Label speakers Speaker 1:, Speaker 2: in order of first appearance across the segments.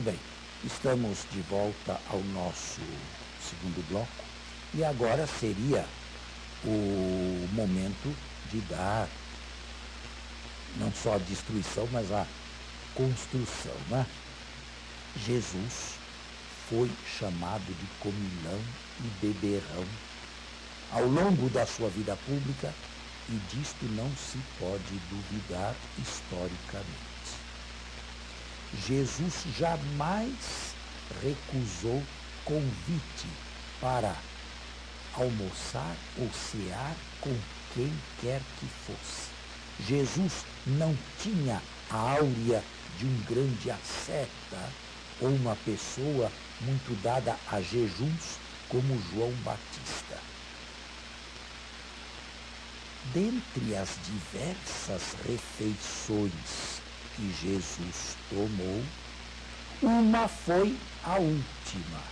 Speaker 1: bem, estamos de volta ao nosso segundo bloco e agora seria o momento de dar não só a destruição, mas a construção, né? Jesus foi chamado de comilão e beberrão ao longo da sua vida pública e disto não se pode duvidar historicamente. Jesus jamais recusou convite para almoçar ou cear com quem quer que fosse. Jesus não tinha a áurea de um grande asceta ou uma pessoa muito dada a jejuns como João Batista. Dentre as diversas refeições que Jesus tomou, uma foi a última,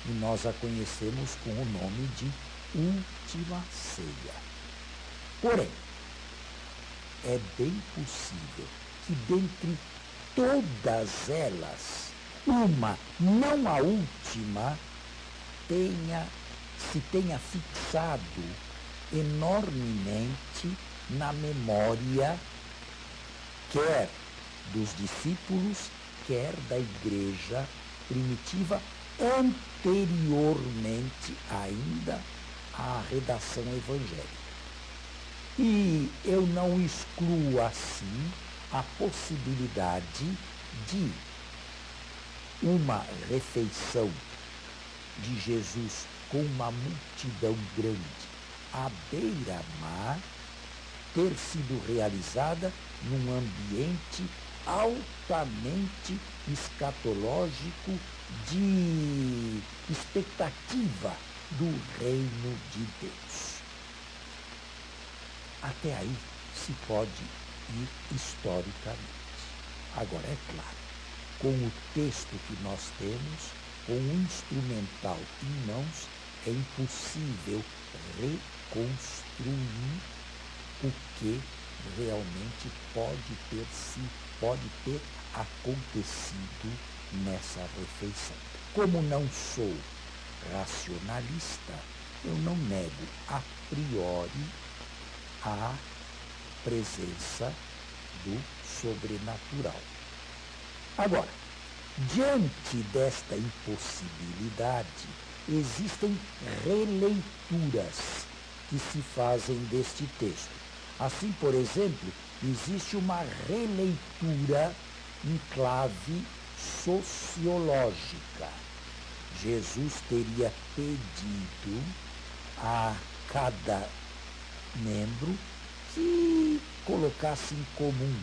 Speaker 1: e nós a conhecemos com o nome de Última Ceia. Porém, é bem possível que dentre todas elas, uma, não a última, se tenha fixado enormemente na memória, quer dos discípulos, quer da igreja primitiva, anteriormente ainda à redação evangélica. E eu não excluo assim a possibilidade de uma refeição de Jesus com uma multidão grande à beira-mar ter sido realizada num ambiente altamente escatológico de expectativa do reino de Deus. Até aí se pode ir historicamente. Agora, é claro, com o texto que nós temos, com o instrumental em mãos, é impossível reconstruir o que realmente pode ter acontecido nessa refeição. Como não sou racionalista, eu não nego a priori a presença do sobrenatural. Agora, diante desta impossibilidade, existem releituras que se fazem deste texto. Assim, por exemplo, existe uma releitura em clave sociológica. Jesus teria pedido a cada membro que colocasse em comum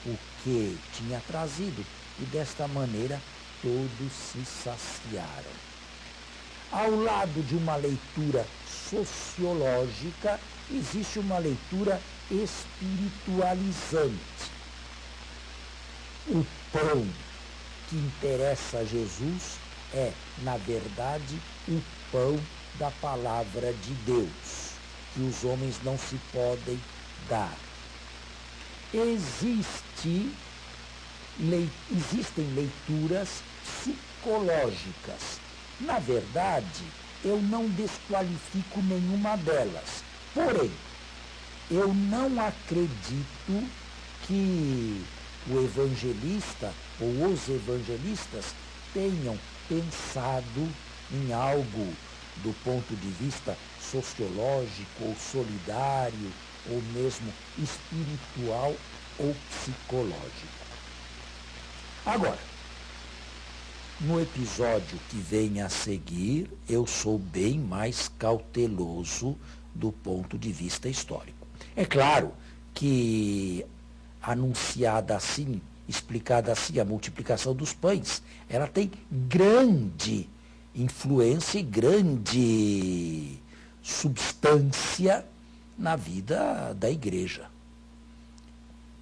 Speaker 1: o que tinha trazido e desta maneira todos se saciaram. Ao lado de uma leitura sociológica, existe uma leitura espiritualizante. O pão que interessa a Jesus é, na verdade, o pão da palavra de Deus, que os homens não se podem dar. Existem leituras psicológicas. Na verdade, eu não desqualifico nenhuma delas. Porém, eu não acredito que o evangelista ou os evangelistas tenham pensado em algo do ponto de vista sociológico ou solidário ou mesmo espiritual ou psicológico. Agora, no episódio que vem a seguir, eu sou bem mais cauteloso do ponto de vista histórico. É claro que, anunciada assim, explicada assim, a multiplicação dos pães, ela tem grande influência e grande substância na vida da igreja.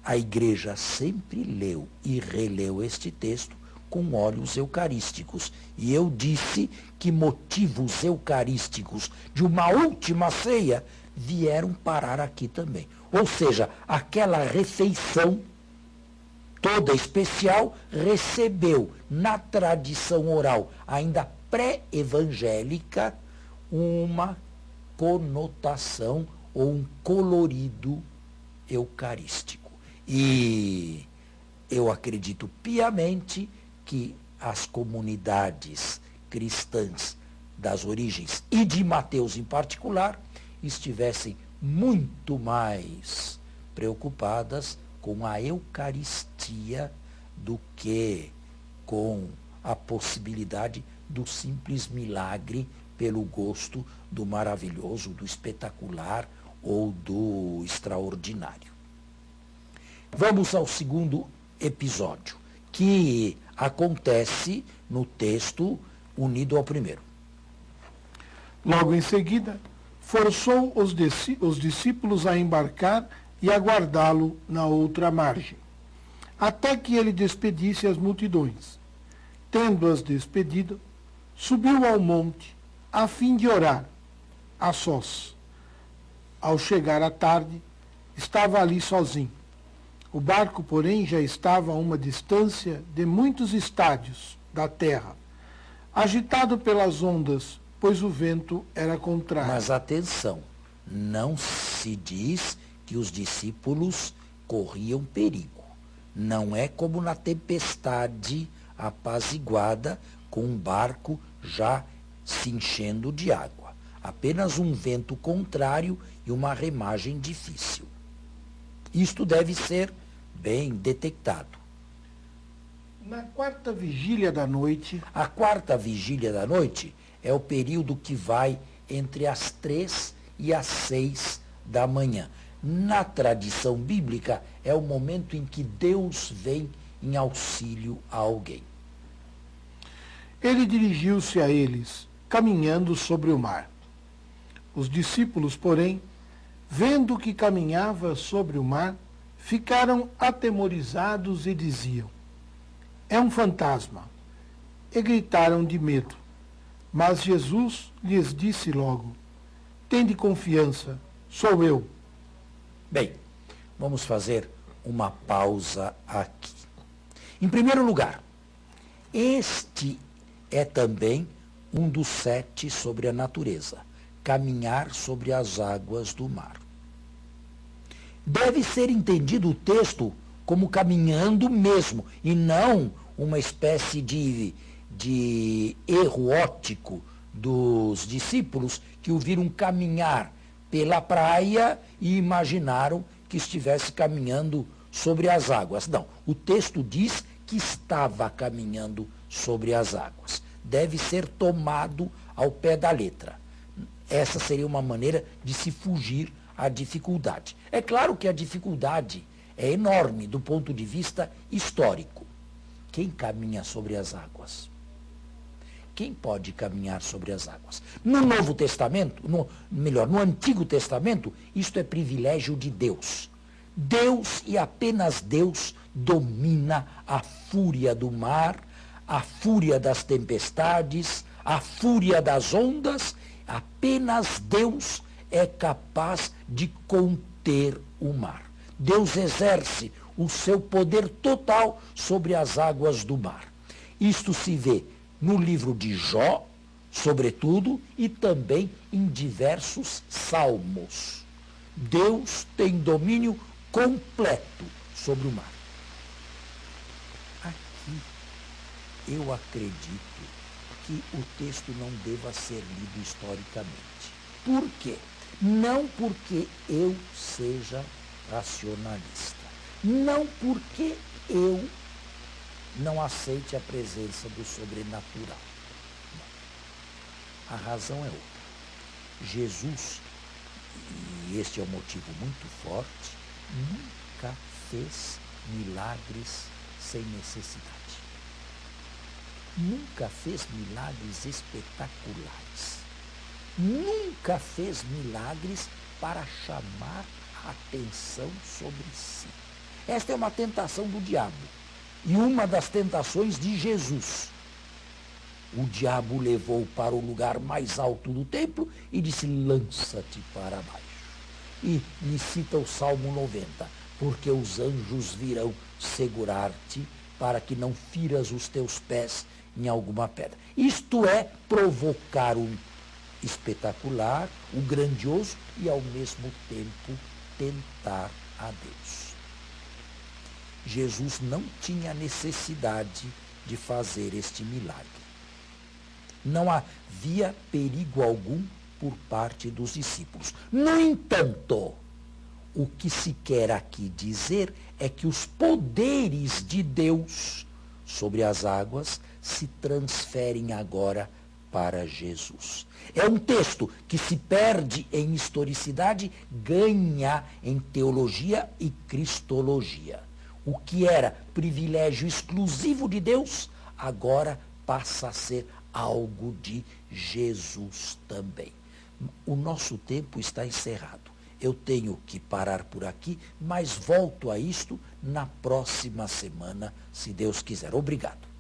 Speaker 1: A igreja sempre leu e releu este texto com óleos eucarísticos. E eu disse que motivos eucarísticos de uma última ceia vieram parar aqui também. Ou seja, aquela refeição toda especial, recebeu na tradição oral, ainda pré-evangélica, uma conotação ou um colorido eucarístico. E eu acredito piamente que as comunidades cristãs das origens, e de Mateus em particular, estivessem muito mais preocupadas com a Eucaristia do que com a possibilidade do simples milagre pelo gosto do maravilhoso, do espetacular ou do extraordinário. Vamos ao segundo episódio, que acontece no texto unido ao primeiro.
Speaker 2: Logo em seguida, forçou os discípulos a embarcar e aguardá-lo na outra margem, até que ele despedisse as multidões. Tendo-as despedido, subiu ao monte, a fim de orar, a sós. Ao chegar à tarde, estava ali sozinho. O barco, porém, já estava a uma distância de muitos estádios da terra, agitado pelas ondas, pois o vento era contrário.
Speaker 1: Mas atenção, não se diz que os discípulos corriam perigo. Não é como na tempestade apaziguada com um barco já se enchendo de água. Apenas um vento contrário e uma remagem difícil. Isto deve ser bem detectado.
Speaker 2: Na quarta vigília da noite...
Speaker 1: A quarta vigília da noite é o período que vai entre as 3 e as 6 da manhã. Na tradição bíblica, é o momento em que Deus vem em auxílio a alguém.
Speaker 2: Ele dirigiu-se a eles, caminhando sobre o mar. Os discípulos, porém, vendo que caminhava sobre o mar, ficaram atemorizados e diziam: é um fantasma. E gritaram de medo. Mas Jesus lhes disse logo: tende confiança, sou eu.
Speaker 1: Bem, vamos fazer uma pausa aqui. Em primeiro lugar, este é também um dos 7 sobre a natureza, caminhar sobre as águas do mar. Deve ser entendido o texto como caminhando mesmo, e não uma espécie de erro óptico dos discípulos que o viram caminhar pela praia e imaginaram que estivesse caminhando sobre as águas. Não, o texto diz que estava caminhando sobre as águas. Deve ser tomado ao pé da letra. Essa seria uma maneira de se fugir à dificuldade. É claro que a dificuldade é enorme do ponto de vista histórico. Quem caminha sobre as águas? Quem pode caminhar sobre as águas? No Novo Testamento, no Antigo Testamento, isto é privilégio de Deus. Deus e apenas Deus domina a fúria do mar, a fúria das tempestades, a fúria das ondas. Apenas Deus é capaz de conter o mar. Deus exerce o seu poder total sobre as águas do mar. Isto se vê no livro de Jó, sobretudo, e também em diversos salmos. Deus tem domínio completo sobre o mar. Aqui, eu acredito que o texto não deva ser lido historicamente. Por quê? Não porque eu seja racionalista. Não porque eu não aceite a presença do sobrenatural. Não. A razão é outra. Jesus, e este é um motivo muito forte, nunca fez milagres sem necessidade. Nunca fez milagres espetaculares. Nunca fez milagres para chamar a atenção sobre si. Esta é uma tentação do diabo. E uma das tentações de Jesus. O diabo levou para o lugar mais alto do templo e disse: lança-te para baixo. E lhe cita o Salmo 90. porque os anjos virão segurar-te para que não firas os teus pés em alguma pedra. Isto é provocar o espetacular, o grandioso e, ao mesmo tempo, tentar a Deus. Jesus não tinha necessidade de fazer este milagre. Não havia perigo algum por parte dos discípulos. No entanto, o que se quer aqui dizer é que os poderes de Deus sobre as águas se transferem agora para Jesus. É um texto que se perde em historicidade, ganha em teologia e cristologia. O que era privilégio exclusivo de Deus, agora passa a ser algo de Jesus também. O nosso tempo está encerrado. Eu tenho que parar por aqui, mas volto a isto na próxima semana, se Deus quiser. Obrigado.